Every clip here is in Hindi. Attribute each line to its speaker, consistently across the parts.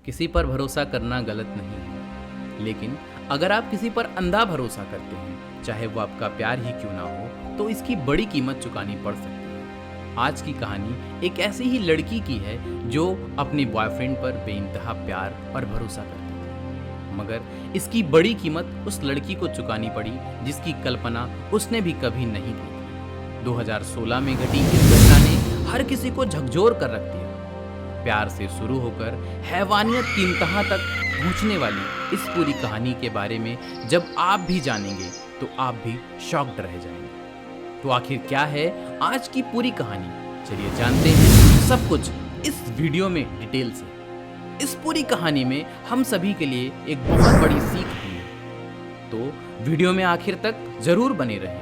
Speaker 1: किसी पर भरोसा करना गलत नहीं है, लेकिन अगर आप किसी पर अंधा भरोसा करते हैं, चाहे वो आपका प्यार ही क्यों ना हो, तो इसकी बड़ी कीमत चुकानी पड़ सकती है। आज की कहानी एक ऐसी ही लड़की की है जो अपने बॉयफ्रेंड पर बेइंतहा प्यार और भरोसा करती थी, मगर इसकी बड़ी कीमत उस लड़की को चुकानी पड़ी जिसकी कल्पना उसने भी कभी नहीं की थी। 2016 में घटी इस घटना ने हर किसी को झकझोर कर रख दिया। प्यार से शुरू होकर हैवानियत की इंतहा तक पहुंचने वाली इस पूरी कहानी के बारे में जब आप भी जानेंगे तो आप भी शॉक्ड रह जाएंगे। तो आखिर क्या है आज की पूरी कहानी, चलिए जानते हैं सब कुछ इस वीडियो में डिटेल से। इस पूरी कहानी में हम सभी के लिए एक बहुत बड़ी सीख भी है, तो वीडियो में आखिर तक जरूर बने रहें।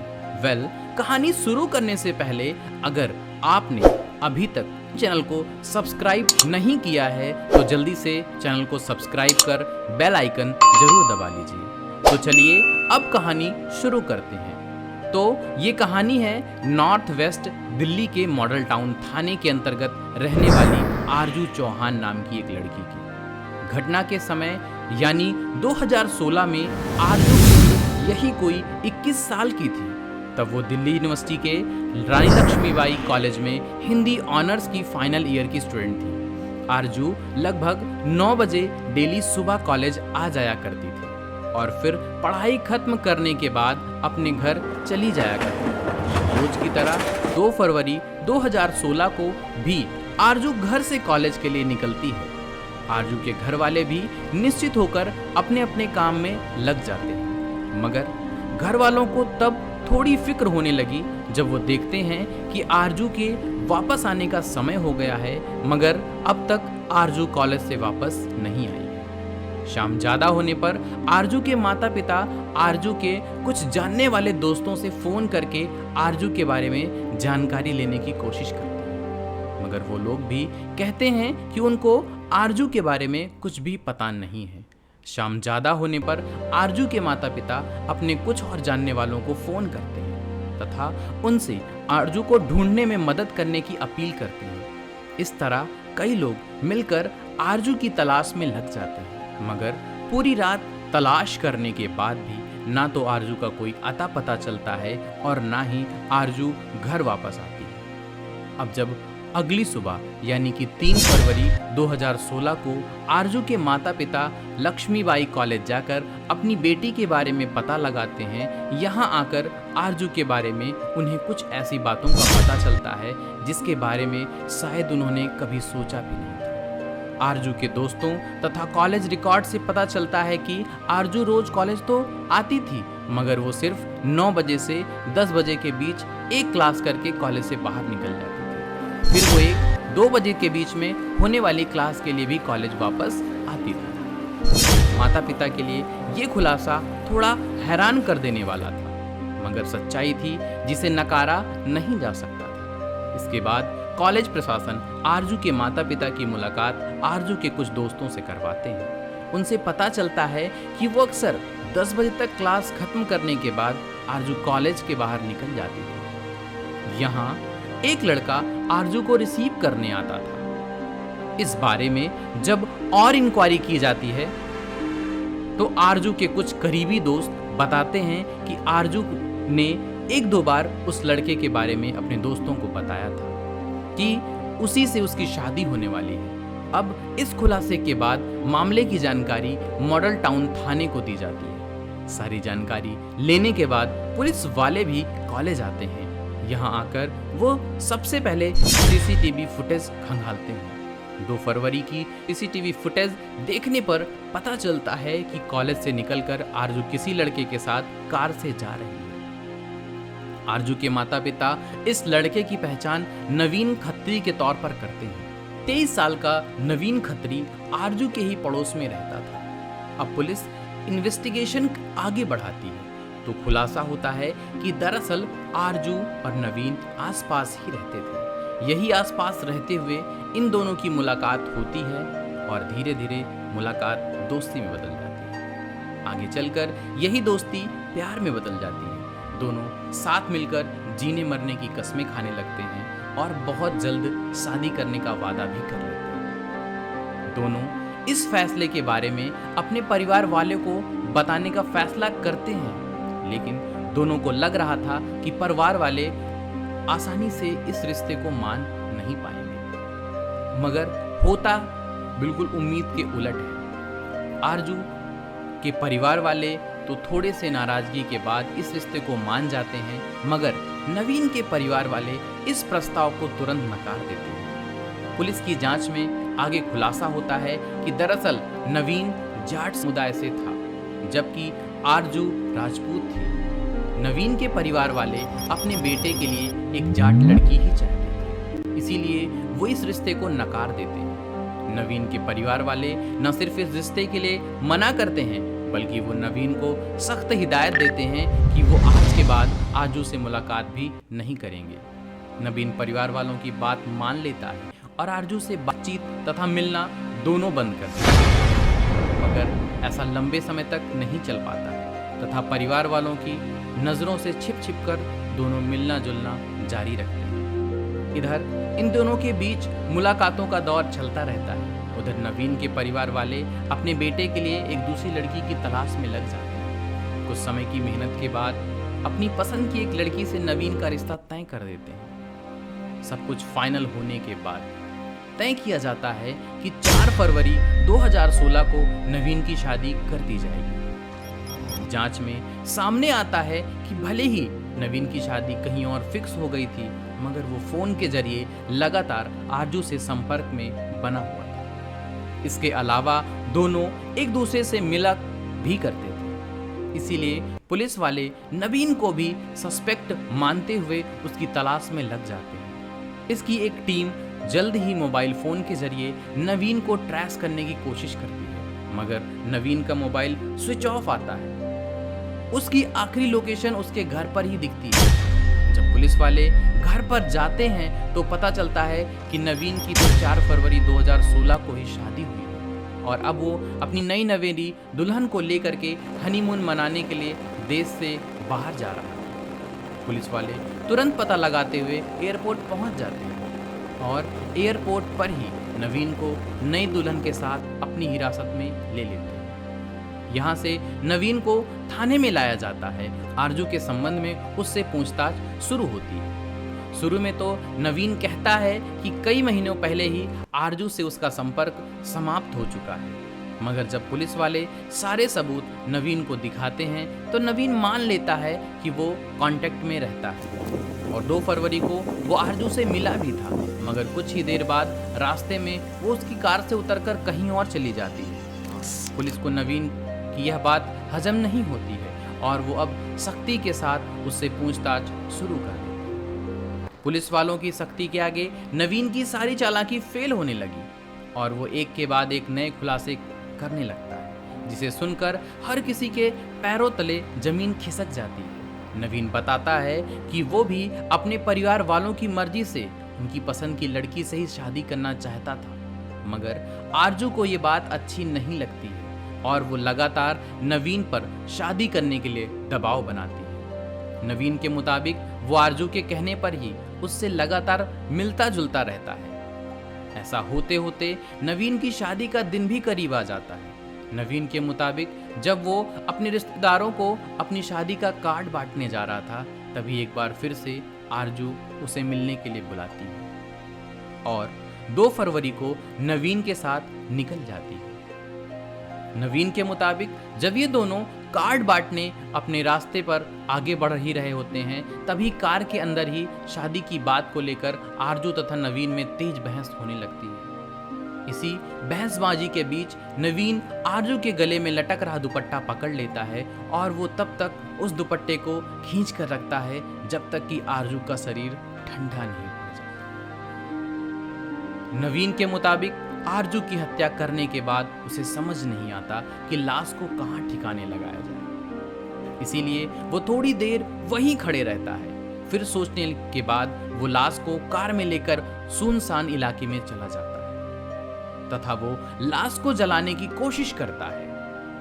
Speaker 1: कहानी शुरू करने से पहले अगर आपने अभी तक चैनल को सब्सक्राइब नहीं किया है तो जल्दी से चैनल को सब्सक्राइब कर बेल आइकन जरूर दबा लीजिए। तो चलिए अब कहानी शुरू करते हैं। तो ये कहानी है नॉर्थ वेस्ट दिल्ली के मॉडल टाउन थाने के अंतर्गत रहने वाली आरजू चौहान नाम की एक लड़की की। घटना के समय यानी 2016 में आरजू यही कोई 21 साल की थी। तब वो दिल्ली यूनिवर्सिटी के रानी लक्ष्मीबाई कॉलेज में हिंदी ऑनर्स की फाइनल ईयर की स्टूडेंट थी। आरजू लगभग 9 बजे डेली सुबह कॉलेज आ जाया करती थी और फिर पढ़ाई खत्म करने के बाद अपने घर चली जाया करती थी। रोज की तरह 2 फरवरी 2016 को भी आरजू घर से कॉलेज के लिए निकलती है। आरजू के घर वाले भी निश्चित होकर अपने अपने काम में लग जाते हैं, मगर घर वालों को तब थोड़ी फिक्र होने लगी जब वो देखते हैं कि आरजू के वापस आने का समय हो गया है, मगर अब तक आरजू कॉलेज से वापस नहीं आई है। शाम ज्यादा होने पर आरजू के माता पिता आरजू के कुछ जानने वाले दोस्तों से फोन करके आरजू के बारे में जानकारी लेने की कोशिश करते हैं, मगर वो लोग भी कहते हैं कि उनको आरजू के बारे में कुछ भी पता नहीं है। शाम ज्यादा होने पर आरजू के माता पिता अपने कुछ और जानने वालों को फोन करते हैं तथा उनसे आरजू को ढूंढने में मदद करने की अपील करते हैं। इस तरह कई लोग मिलकर आरजू की तलाश में लग जाते हैं, मगर पूरी रात तलाश करने के बाद भी ना तो आरजू का कोई अता पता चलता है और ना ही आरजू घर वापस आती है। अब जब अगली सुबह यानी कि 3 फरवरी 2016 को आरजू के माता पिता लक्ष्मीबाई कॉलेज जाकर अपनी बेटी के बारे में पता लगाते हैं। यहाँ आकर आरजू के बारे में उन्हें कुछ ऐसी बातों का पता चलता है जिसके बारे में शायद उन्होंने कभी सोचा भी नहीं था। आरजू के दोस्तों तथा कॉलेज रिकॉर्ड से पता चलता है कि आरजू रोज कॉलेज तो आती थी, मगर वो सिर्फ 9 बजे से 10 बजे के बीच एक क्लास करके कॉलेज से बाहर निकल जाती थी। फिर वो 1-2 बजे के बीच में होने वाली क्लास के लिए भी कॉलेज वापस आती थी। माता पिता के लिए ये खुलासा थोड़ा हैरान कर देने वाला था, मगर सच्चाई थी जिसे नकारा नहीं जा सकता था। इसके बाद कॉलेज प्रशासन आरजू के माता पिता की मुलाकात आरजू के कुछ दोस्तों से करवाते हैं। उनसे पता चलता है कि वो अक्सर 10 बजे तक क्लास खत्म करने के बाद आरजू कॉलेज के बाहर निकल जाती थी। यहाँ एक लड़का आरजू को रिसीव करने आता था। इस बारे में जब और इंक्वायरी की जाती है तो आरजू के कुछ करीबी दोस्त बताते हैं कि आरजू ने 1-2 बार उस लड़के के बारे में अपने दोस्तों को बताया था कि उसी से उसकी शादी होने वाली है। अब इस खुलासे के बाद मामले की जानकारी मॉडल टाउन थाने को दी जाती है। सारी जानकारी लेने के बाद पुलिस वाले भी कॉलेज आते हैं। यहाँ आकर वो सबसे पहले सीसीटीवी फुटेज खंगालते हैं। 2 फरवरी की सीसीटीवी फुटेज देखने पर पता चलता है कि कॉलेज से निकलकर आरजू किसी लड़के के साथ कार से जा रही है। आरजू के माता पिता इस लड़के की पहचान नवीन खत्री के तौर पर करते हैं। 23 साल का नवीन खत्री आरजू के ही पड़ोस में रहता था। अब पुलिस इन्वेस्टिगेशन आगे बढ़ाती है तो खुलासा होता है कि दरअसल आरजू और नवीन आसपास ही रहते थे। यही आसपास रहते हुए इन दोनों की मुलाकात होती है और धीरे धीरे मुलाकात दोस्ती में बदल जाती है। आगे चलकर यही दोस्ती प्यार में बदल जाती है। दोनों साथ मिलकर जीने मरने की कस्में खाने लगते हैं और बहुत जल्द शादी करने का वादा भी कर लेते हैं। दोनों इस फैसले के बारे में अपने परिवार वाले को बताने का फैसला करते हैं, लेकिन दोनों को लग रहा था कि परिवार वाले आसानी से इस रिश्ते को मान नहीं पाएंगे। मगर होता बिल्कुल उम्मीद के उलट है। आरजू के परिवार वाले तो थोड़े से नाराजगी के बाद इस रिश्ते को मान जाते हैं, मगर नवीन के परिवार वाले इस प्रस्ताव को तुरंत नकार देते हैं। पुलिस की जांच में आगे खुलासा होता है कि दरअसल नवीन जाट समुदाय से था, जबकि आरजू राजपूत थी। नवीन के परिवार वाले अपने बेटे के लिए एक जाट लड़की ही चाहते थे, इसीलिए वो इस रिश्ते को नकार देते हैं। नवीन के परिवार वाले न सिर्फ इस रिश्ते के लिए मना करते हैं, बल्कि वो नवीन को सख्त हिदायत देते हैं कि वो आज के बाद आरजू से मुलाकात भी नहीं करेंगे। नवीन परिवार वालों की बात मान लेता है और आरजू से बातचीत तथा मिलना दोनों बंद कर देता है। मगर ऐसा लंबे समय तक नहीं चल पाता है तथा परिवार वालों की नज़रों से छिप छिप कर दोनों मिलना जुलना जारी रखते हैं। इधर इन दोनों के बीच मुलाकातों का दौर चलता रहता है। उधर नवीन के परिवार वाले अपने बेटे के लिए एक दूसरी लड़की की तलाश में लग जाते हैं। कुछ समय की मेहनत के बाद अपनी पसंद की एक लड़की से नवीन का रिश्ता तय कर देते हैं। सब कुछ फाइनल होने के बाद तय किया जाता है कि 4 फरवरी 2016 को नवीन की शादी कर दी जाएगी। जांच में सामने आता है कि भले ही नवीन की शादी कहीं और फिक्स हो गई थी, मगर वो फोन के जरिए लगातार आरजू से संपर्क में बना हुआ था। इसके अलावा दोनों एक दूसरे से मिला भी करते थे, इसीलिए पुलिस वाले नवीन को भी सस्पेक्ट मानते हुए उसकी तलाश में लग जाते हैं। इसकी एक टीम जल्द ही मोबाइल फोन के जरिए नवीन को ट्रेस करने की कोशिश करती है, मगर नवीन का मोबाइल स्विच ऑफ आता है। उसकी आखिरी लोकेशन उसके घर पर ही दिखती है। जब पुलिस वाले घर पर जाते हैं तो पता चलता है कि नवीन की तो 4 फरवरी 2016 को ही शादी हुई है और अब वो अपनी नई नवेली दुल्हन को लेकर के हनीमून मनाने के लिए देश से बाहर जा रहा है। पुलिस वाले तुरंत पता लगाते हुए एयरपोर्ट पहुंच जाते हैं और एयरपोर्ट पर ही नवीन को नई दुल्हन के साथ अपनी हिरासत में ले लेते हैं। यहाँ से नवीन को थाने में लाया जाता है। आरजू के संबंध में उससे पूछताछ शुरू होती है। शुरू में तो नवीन कहता है कि कई महीनों पहले ही आरजू से उसका संपर्क समाप्त हो चुका है, मगर जब पुलिस वाले सारे सबूत नवीन को दिखाते हैं तो नवीन मान लेता है कि वो कांटेक्ट में रहता है और 2 फरवरी को वो आरजू से मिला भी था, मगर कुछ ही देर बाद रास्ते में वो उसकी कार से उतरकर कहीं और चली जाती है। पुलिस को नवीन की यह बात हजम नहीं होती है और वो अब सख्ती के साथ उससे पूछताछ शुरू कर देती है। पुलिस वालों की सख्ती के आगे नवीन की सारी चालाकी फेल होने लगी और वो एक के बाद एक नए खुलासे करने लगता है, जिसे सुनकर हर किसी के पैरों तले जमीन खिसक जाती है। नवीन बताता है कि वो भी अपने परिवार वालों की मर्जी से उनकी पसंद की लड़की से ही शादी करना चाहता था, मगर आरजू को ये बात अच्छी नहीं लगती है और वो लगातार नवीन पर शादी करने के लिए दबाव बनाती है। नवीन के मुताबिक वो आरजू के कहने पर ही उससे लगातार मिलता जुलता रहता है। ऐसा होते होते नवीन की शादी का दिन भी करीब आ जाता है। नवीन के मुताबिक जब वो अपने रिश्तेदारों को अपनी शादी का कार्ड बांटने जा रहा था, तभी एक बार फिर से आरजू उसे मिलने के लिए बुलाती है और 2 फरवरी को नवीन के साथ निकल जाती है। नवीन के मुताबिक जब ये दोनों कार्ड बांटने अपने रास्ते पर आगे बढ़ ही रहे होते हैं, तभी कार के अंदर ही शादी की बात को लेकर आरजू तथा नवीन में तेज बहस होने लगती है। इसी बहसबाजी के बीच नवीन आरजू के गले में लटक रहा दुपट्टा पकड़ लेता है और वो तब तक उस दुपट्टे को खींच कर रखता है जब तक कि आरजू का शरीर ठंडा नहीं हो जाता। नवीन के मुताबिक आरजू की हत्या करने के बाद उसे समझ नहीं आता कि लाश को कहां ठिकाने लगाया जाए, इसीलिए वो थोड़ी देर वहीं खड़े रहता है। फिर सोचने के बाद वो लाश को कार में लेकर सुनसान इलाके में चला जाता है तथा वो लाश को जलाने की कोशिश करता है,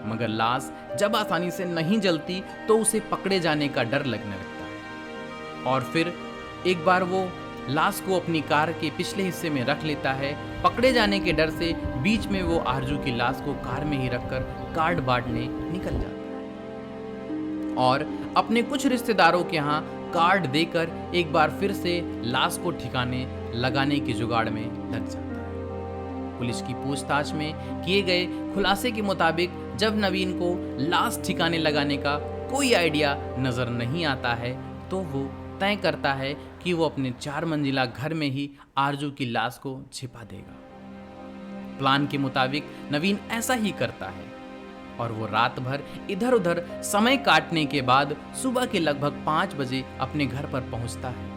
Speaker 1: मगर लाश जब आसानी से नहीं जलती तो उसे पकड़े जाने का डर लगने लगता है। और फिर एक बार वो लाश को अपनी कार के पिछले हिस्से में रख लेता है। पकड़े जाने के डर से बीच में वो आरजू की लाश को कार में ही रखकर कार्ड बांटने निकल जाता है और अपने कुछ रिश्तेदारों के यहाँ कार्ड देकर एक बार फिर से लाश को ठिकाने लगाने की जुगाड़ में लग जाता है। पुलिस की पूछताछ में किए गए खुलासे के मुताबिक जब नवीन को लाश ठिकाने लगाने का कोई आइडिया नजर नहीं आता है तो वो तय करता है कि वो अपने 4 मंजिला घर में ही आरजू की लाश को छिपा देगा। प्लान के मुताबिक नवीन ऐसा ही करता है और वो रात भर इधर उधर समय काटने के बाद सुबह के लगभग 5 बजे अपने घर पर पहुंचता है।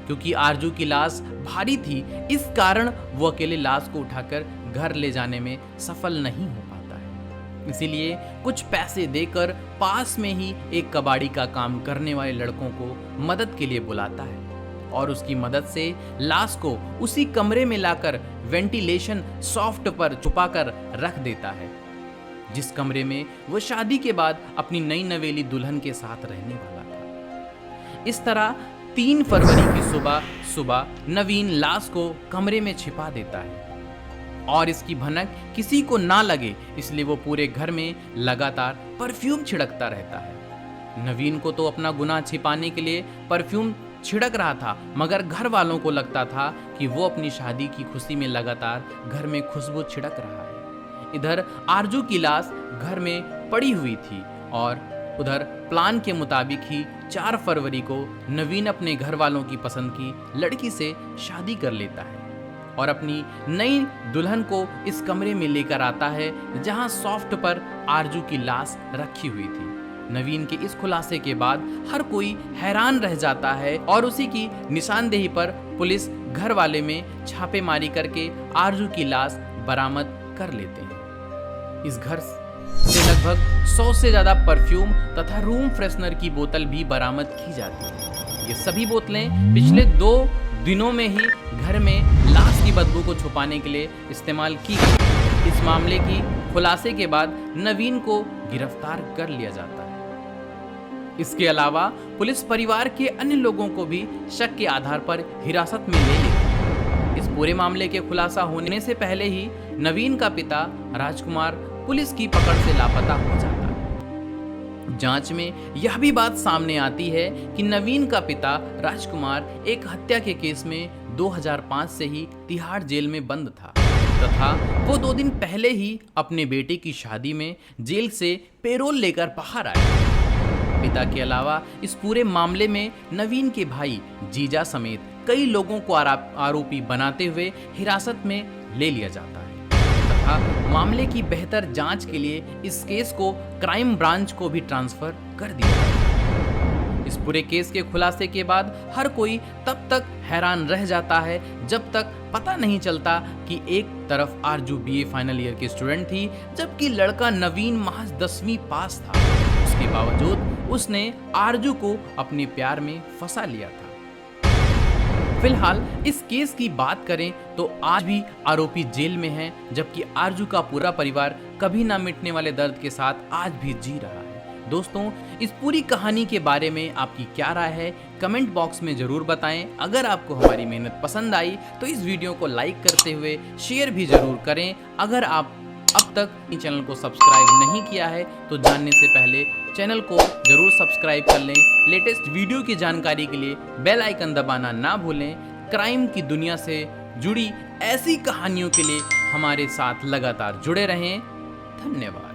Speaker 1: क्योंकि आरजू की लाश भारी थी, इस कारण वो अकेले लाश को उठाकर घर ले जाने में सफल नहीं हो पाता है। इसीलिए कुछ पैसे देकर पास में ही एक कबाड़ी का काम करने वाले लड़कों को मदद के लिए बुलाता है और उसकी मदद से लाश को उसी कमरे में लाकर वेंटिलेशन सॉफ्ट पर छुपाकर रख देता है, जिस कमरे में वो शादी के बाद अपनी नई नवेली दुल्हन के साथ रहने वाला था। इस तरह 3 फरवरी की सुबह नवीन लाश को कमरे में छिपा देता है और इसकी भनक किसी को ना लगे इसलिए वो पूरे घर में लगातार परफ्यूम छिड़कता रहता है। नवीन को तो अपना गुनाह छिपाने के लिए परफ्यूम छिड़क रहा था, मगर घर वालों को लगता था कि वो अपनी शादी की खुशी में लगातार घर में खुशबू छिड़क रहा है। इधर आरजू की लाश घर में पड़ी हुई थी और उधर प्लान के मुताबिक ही 4 फरवरी को नवीन अपने घर वालों की पसंद की लड़की से शादी कर लेता है और अपनी नई दुल्हन को इस कमरे में लेकर आता है जहां सॉफ्ट पर आरजू की लाश रखी हुई थी। नवीन के इस खुलासे के बाद हर कोई हैरान रह जाता है और उसी की निशानदेही पर पुलिस घर वाले में छापेमारी करके आरजू की लाश बरामद कर लेते हैं। इस घर से लगभग 100 से ज्यादा परफ्यूम तथा रूम फ्रेशनर की बोतल भी बरामद की जाती है। ये सभी बोतलें पिछले 2 दिनों में ही घर में लाश की बदबू को छुपाने के लिए इस्तेमाल की गई। इस मामले की खुलासे के बाद नवीन को गिरफ्तार कर लिया जाता है। इसके अलावा पुलिस परिवार के अन्य लोगों को भी शक के आधार पर हिरासत में ले लेती है। इस पूरे मामले के खुलासा होने से पहले ही नवीन का पिता राजकुमार पुलिस की पकड़ से लापता हो जाता है। जांच में यह भी बात सामने आती है कि नवीन का पिता राजकुमार एक हत्या के केस में 2005 से ही तिहाड़ जेल में बंद था तथा वो 2 दिन पहले ही अपने बेटे की शादी में जेल से पैरोल लेकर बाहर आए। पिता के अलावा इस पूरे मामले में नवीन के भाई जीजा समेत कई लोगों को आरोपी बनाते हुए हिरासत में ले लिया जाता है तथा मामले की बेहतर जांच के लिए इस केस को क्राइम ब्रांच को भी ट्रांसफर कर दिया जाता है। इस पूरे केस के खुलासे के बाद हर कोई तब तक हैरान रह जाता है जब तक पता नहीं चलता कि एक तरफ आरजू बीए फाइनल ईयर की स्टूडेंट थी जबकि लड़का नवीन महज 10वीं पास था। उसके बावजूद उसने आरजू को अपने प्यार में फंसा लिया था। फिलहाल इस केस की बात करें तो आज भी आरोपी जेल में है जबकि आरजू का पूरा परिवार कभी ना मिटने वाले दर्द के साथ आज भी जी रहा है। दोस्तों, इस पूरी कहानी के बारे में आपकी क्या राय है कमेंट बॉक्स में जरूर बताएं। अगर आपको हमारी मेहनत पसंद आई तो इस वीडियो को लाइक करते हुए शेयर भी जरूर करें। अगर आप अब तक इस चैनल को सब्सक्राइब नहीं किया है तो जानने से पहले चैनल को जरूर सब्सक्राइब कर लें। लेटेस्ट वीडियो की जानकारी के लिए बेल आइकन दबाना ना भूलें। क्राइम की दुनिया से जुड़ी ऐसी कहानियों के लिए हमारे साथ लगातार जुड़े रहें। धन्यवाद।